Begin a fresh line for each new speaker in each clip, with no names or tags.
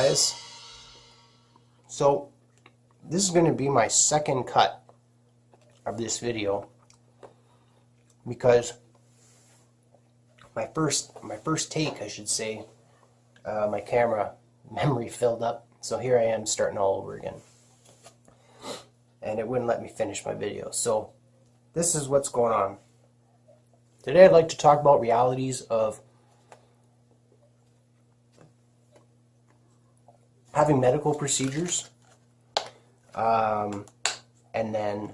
guys. So this is going to be my second cut of this video because my first take, I should say, my camera memory filled up, so here I am starting all over again, and it wouldn't let me finish my video. So this is what's going on. Today I'd like to talk about realities of having medical procedures, and then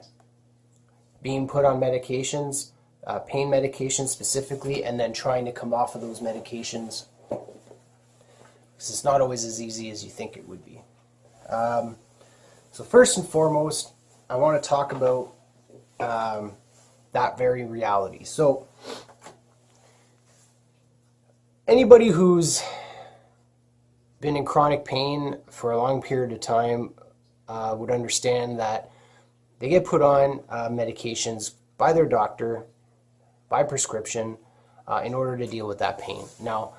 being put on medications, pain medications specifically, and then trying to come off of those medications, because it's not always as easy as you think it would be. So first and foremost, I want to talk about that very reality. So anybody who's been in chronic pain for a long period of time would understand that they get put on medications by their doctor, by prescription, in order to deal with that pain. Now,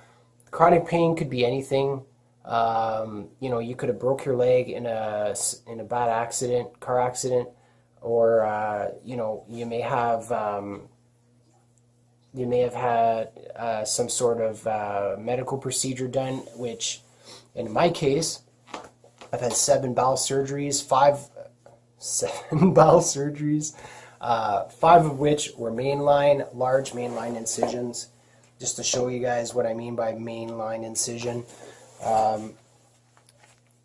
chronic pain could be anything. You could have broke your leg in a bad accident, car accident, or you may have had some sort of medical procedure done, which in my case, I've had 7 bowel surgeries, 5 of which were large mainline incisions. Just to show you guys what I mean by mainline incision.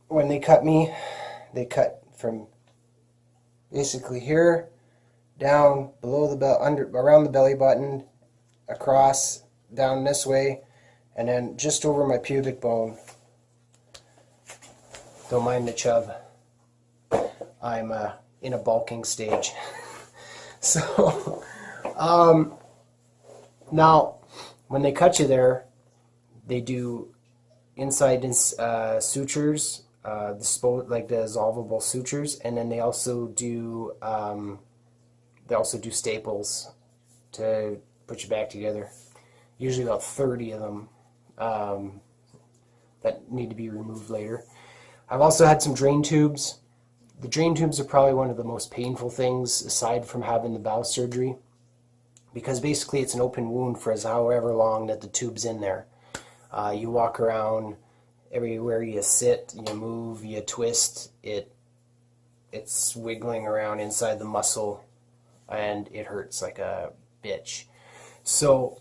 When they cut me, they cut from basically here down below the around the belly button, across, down this way, and then just over my pubic bone. Don't mind the chub. I'm in a bulking stage. So, now, when they cut you there, they do inside sutures, like the dissolvable sutures, and then they also do staples to put you back together. Usually about 30 of them that need to be removed later. I've also had some drain tubes. The drain tubes are probably one of the most painful things aside from having the bowel surgery, because basically it's an open wound for however long that the tube's in there. You walk around, everywhere you sit, you move, you twist, it's wiggling around inside the muscle, and it hurts like a bitch. So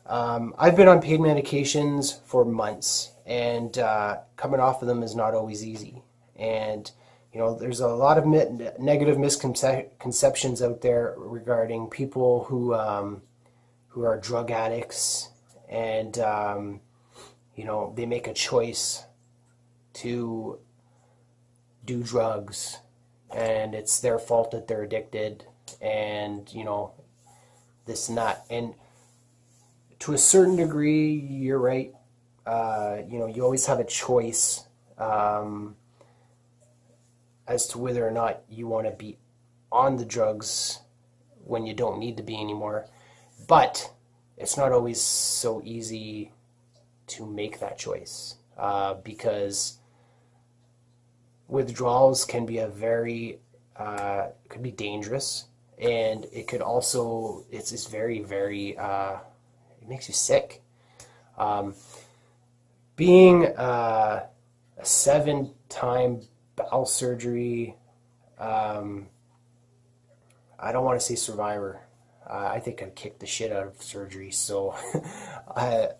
I've been on pain medications for months, and coming off of them is not always easy. And there's a lot of negative misconceptions out there regarding people who are drug addicts, and they make a choice to do drugs, and it's their fault that they're addicted, and this and that. And to a certain degree, you're right. You always have a choice as to whether or not you want to be on the drugs when you don't need to be anymore. But it's not always so easy to make that choice, because withdrawals can be could be dangerous, and it could also, it's just very, very, it makes you sick. Being a 7-time bowel surgery, I don't want to say survivor. I think I'd kick the shit out of surgery. So,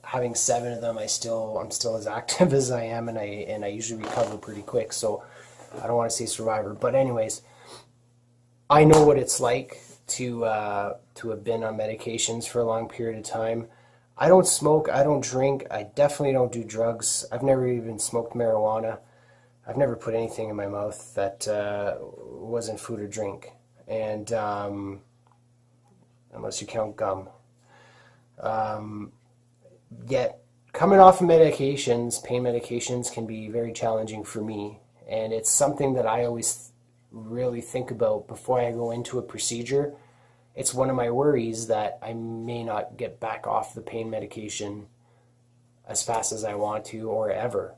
having 7 of them, I'm still as active as I am, and I usually recover pretty quick. So, I don't want to say survivor. But anyways, I know what it's like to have been on medications for a long period of time. I don't smoke. I don't drink. I definitely don't do drugs. I've never even smoked marijuana. I've never put anything in my mouth that wasn't food or drink, and unless you count gum. Yet, coming off of medications, pain medications, can be very challenging for me, and it's something that I always really think about before I go into a procedure. It's one of my worries that I may not get back off the pain medication as fast as I want to, or ever.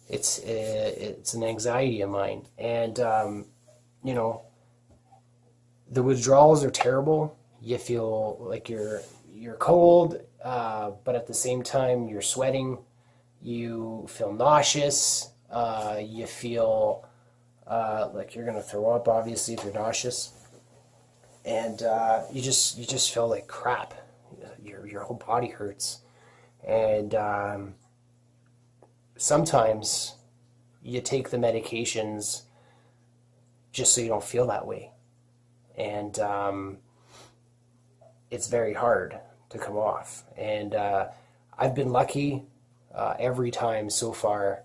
It's an anxiety of mine, and the withdrawals are terrible. You feel like you're cold, but at the same time you're sweating. You feel nauseous. You feel like you're gonna throw up, obviously, if you're nauseous, and you just feel like crap. Your whole body hurts, and sometimes you take the medications just so you don't feel that way. And it's very hard to come off. And I've been lucky every time so far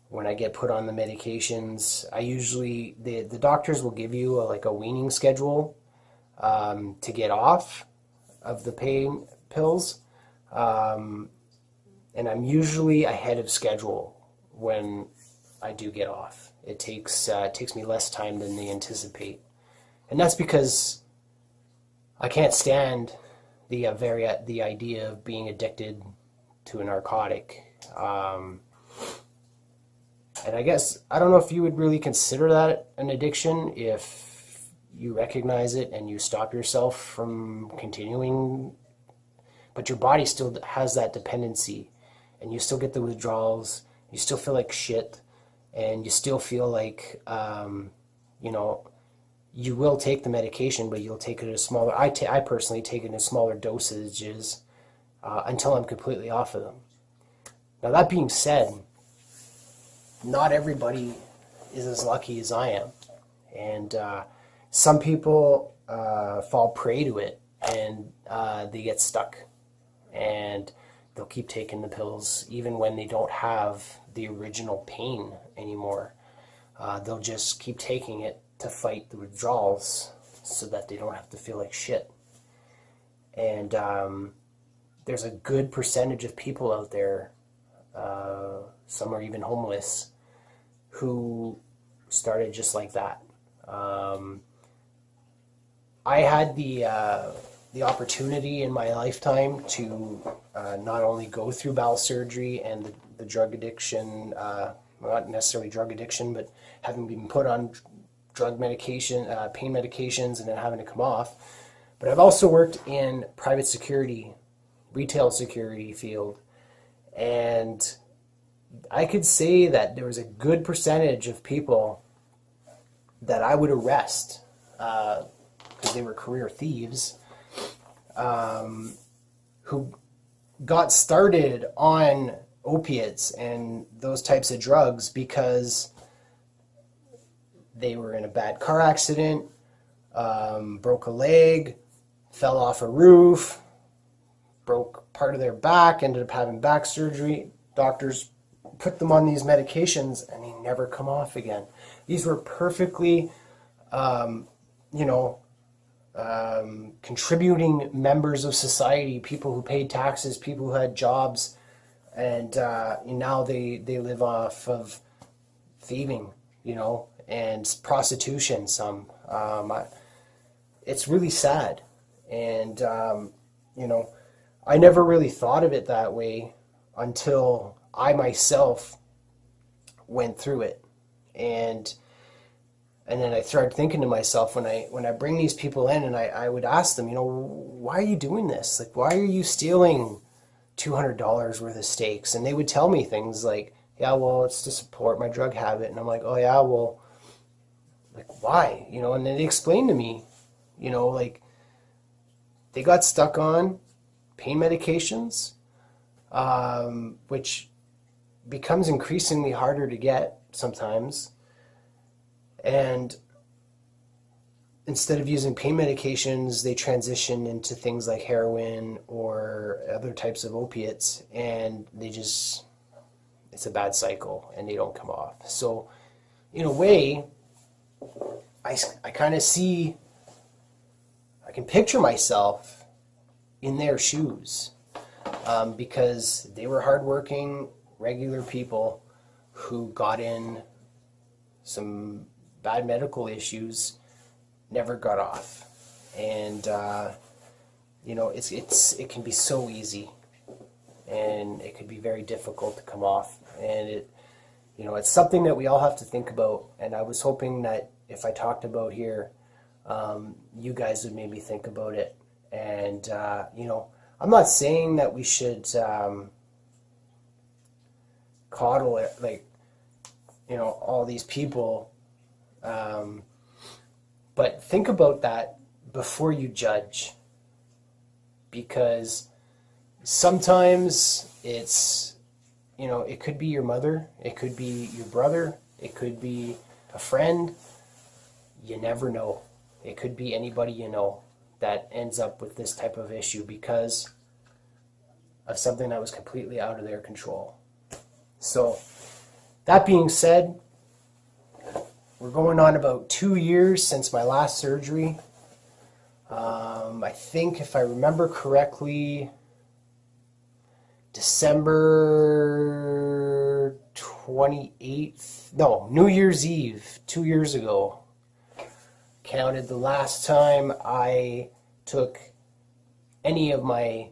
when I get put on the medications. I usually, the doctors will give you like a weaning schedule to get off of the pain pills. And I'm usually ahead of schedule when I do get off. It takes me less time than they anticipate. And that's because I can't stand the idea of being addicted to a narcotic. And I guess, I don't know if you would really consider that an addiction if you recognize it and you stop yourself from continuing, but your body still has that dependency, and you still get the withdrawals, you still feel like shit, and you still feel like, you know, you will take the medication, but you'll take it in smaller, I personally take it in smaller dosages until I'm completely off of them. Now that being said, not everybody is as lucky as I am. And some people fall prey to it, and they get stuck. And they'll keep taking the pills even when they don't have the original pain anymore. They'll just keep taking it to fight the withdrawals so that they don't have to feel like shit. And there's a good percentage of people out there, some are even homeless, who started just like that. I had the opportunity in my lifetime to not only go through bowel surgery and the drug addiction, not necessarily drug addiction, but having been put on drug medication, pain medications, and then having to come off. But I've also worked in private security, retail security field, and I could say that there was a good percentage of people that I would arrest because they were career thieves, who got started on opiates and those types of drugs because they were in a bad car accident, broke a leg, fell off a roof, broke part of their back, ended up having back surgery. Doctors put them on these medications and they never come off again. These were perfectly, contributing members of society, people who paid taxes, people who had jobs, and now they live off of thieving, and prostitution. Some, it's really sad, and I never really thought of it that way until I myself went through it, and then I started thinking to myself, when I bring these people in and I would ask them, why are you doing this? Like, why are you stealing $200 worth of steaks? And they would tell me things like, yeah, well, it's to support my drug habit. And I'm like, oh yeah, well, like, why? And then they explained to me, like, they got stuck on pain medications, which becomes increasingly harder to get sometimes. And instead of using pain medications, they transition into things like heroin or other types of opiates, and it's a bad cycle, and they don't come off. So in a way, I kind of I can picture myself in their shoes, because they were hardworking, regular people who got in some bad medical issues, never got off. And it can be so easy, and it can be very difficult to come off, and it's something that we all have to think about. And I was hoping that if I talked about here, you guys would maybe think about it. And I'm not saying that we should coddle it, like, all these people, but think about that before you judge, because sometimes it's, it could be your mother, it could be your brother, it could be a friend, you never know. It could be anybody you know that ends up with this type of issue because of something that was completely out of their control. So, that being said, we're going on about 2 years since my last surgery. I think, if I remember correctly, December 28th, no, New Year's Eve, 2 years ago, counted the last time I took any of I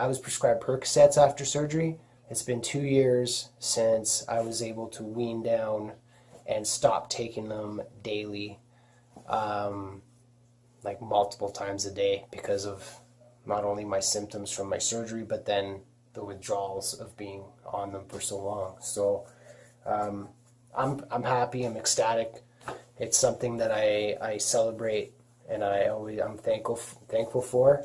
was prescribed Percocets after surgery. It's been 2 years since I was able to wean down and stop taking them daily, like multiple times a day, because of not only my symptoms from my surgery, but then the withdrawals of being on them for so long. So I'm happy, I'm ecstatic. It's something that I celebrate, and I'm thankful for,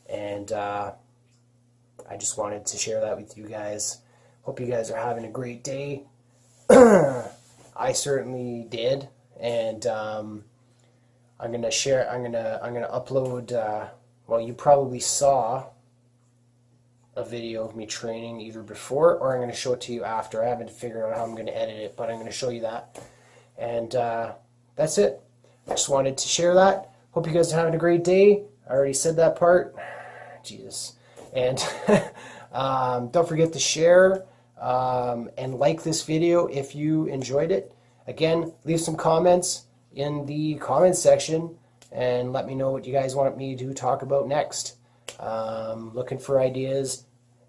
and I just wanted to share that with you guys. Hope you guys are having a great day. I certainly did, and I'm gonna upload. Well, you probably saw a video of me training either before, or I'm gonna show it to you after. I haven't figured out how I'm gonna edit it, but I'm gonna show you that. And that's it. I just wanted to share that. Hope you guys are having a great day. I already said that part. Jesus. And don't forget to share and like this video if you enjoyed it. Again, leave some comments in the comments section and let me know what you guys want me to talk about next. Looking for ideas,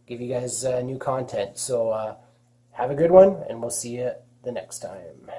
give you guys new content. So have a good one, and we'll see you the next time.